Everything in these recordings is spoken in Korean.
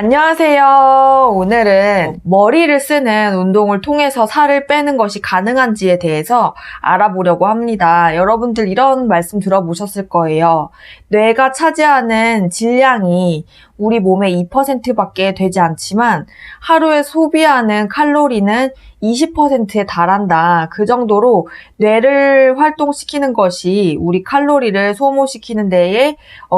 안녕하세요. 오늘은 머리를 쓰는 운동을 통해서 살을 빼는 것이 가능한지에 대해서 알아보려고 합니다. 여러분들 이런 말씀 들어보셨을 거예요. 뇌가 차지하는 질량이 우리 몸의 2%밖에 되지 않지만 하루에 소비하는 칼로리는 20%에 달한다. 그 정도로 뇌를 활동시키는 것이 우리 칼로리를 소모시키는 데에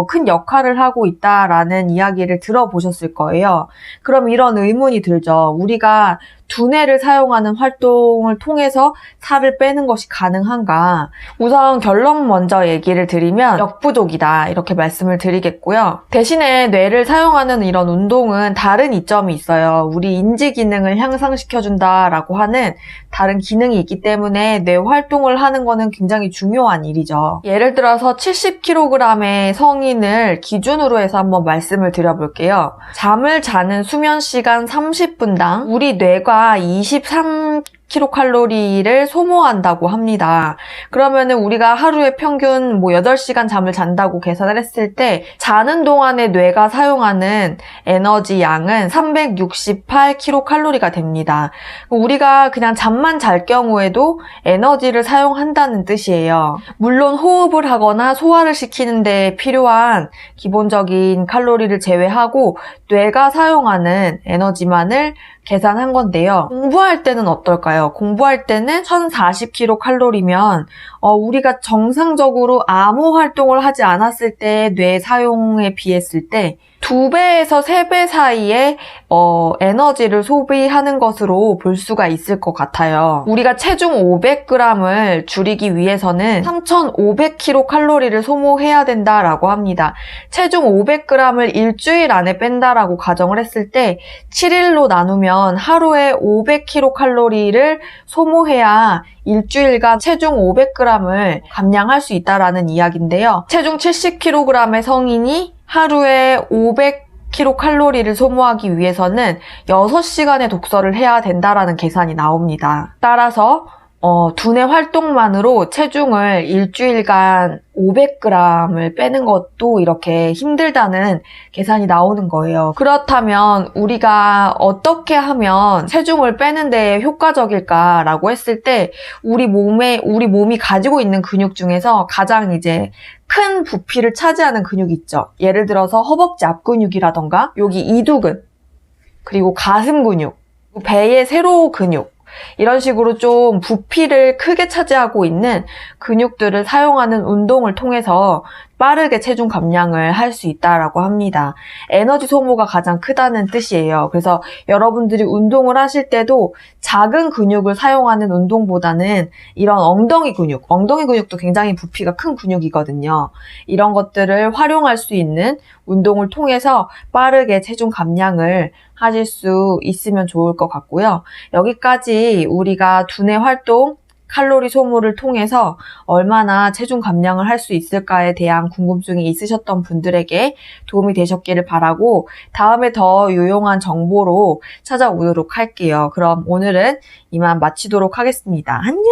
큰 역할을 하고 있다라는 이야기를 들어보셨을 거예요. 그럼 이런 의문이 들죠. 우리가 두뇌를 사용하는 활동을 통해서 살을 빼는 것이 가능한가? 우선 결론 먼저 얘기를 드리면 역부족이다 이렇게 말씀을 드리겠고요. 대신에 뇌를 사용하는 이런 운동은 다른 이점이 있어요. 우리 인지 기능을 향상시켜준다라고 하는 다른 기능이 있기 때문에 뇌 활동을 하는 거는 굉장히 중요한 일이죠. 예를 들어서 70kg의 성인을 기준으로 해서 한번 말씀을 드려볼게요. 잠을 자는 수면 시간 30분당 우리 뇌가 23kcal를 소모한다고 합니다. 그러면은 우리가 하루에 평균 8시간 잠을 잔다고 계산을 했을 때 자는 동안에 뇌가 사용하는 에너지 양은 368kcal가 됩니다. 우리가 그냥 잠만 잘 경우에도 에너지를 사용한다는 뜻이에요. 물론 호흡을 하거나 소화를 시키는 데 필요한 기본적인 칼로리를 제외하고 뇌가 사용하는 에너지만을 계산한 건데요. 공부할 때는 어떨까요? 공부할 때는 1040kcal면 우리가 정상적으로 아무 활동을 하지 않았을 때 뇌 사용에 비했을 때 2배에서 3배 사이에 에너지를 소비하는 것으로 볼 수가 있을 것 같아요. 우리가 체중 500g을 줄이기 위해서는 3500kcal를 소모해야 된다라고 합니다. 체중 500g을 일주일 안에 뺀다라고 가정을 했을 때 7일로 나누면 하루에 500kcal를 소모해야 일주일간 체중 500g을 감량할 수 있다라는 이야기인데요. 체중 70kg의 성인이 하루에 500kcal를 소모하기 위해서는 6시간의 독서를 해야 된다라는 계산이 나옵니다. 따라서 두뇌 활동만으로 체중을 일주일간 500g을 빼는 것도 이렇게 힘들다는 계산이 나오는 거예요. 그렇다면 우리가 어떻게 하면 체중을 빼는 데 효과적일까라고 했을 때 우리 몸이 가지고 있는 근육 중에서 가장 큰 부피를 차지하는 근육이 있죠. 예를 들어서 허벅지 앞근육이라던가 여기 이두근, 그리고 가슴 근육, 배의 세로 근육, 이런 식으로 좀 부피를 크게 차지하고 있는 근육들을 사용하는 운동을 통해서 빠르게 체중 감량을 할 수 있다라고 합니다. 에너지 소모가 가장 크다는 뜻이에요. 그래서 여러분들이 운동을 하실 때도 작은 근육을 사용하는 운동보다는 이런 엉덩이 근육도 굉장히 부피가 큰 근육이거든요. 이런 것들을 활용할 수 있는 운동을 통해서 빠르게 체중 감량을 하실 수 있으면 좋을 것 같고요. 여기까지 우리가 두뇌 활동, 칼로리 소모를 통해서 얼마나 체중 감량을 할 수 있을까에 대한 궁금증이 있으셨던 분들에게 도움이 되셨기를 바라고 다음에 더 유용한 정보로 찾아오도록 할게요. 그럼 오늘은 이만 마치도록 하겠습니다. 안녕!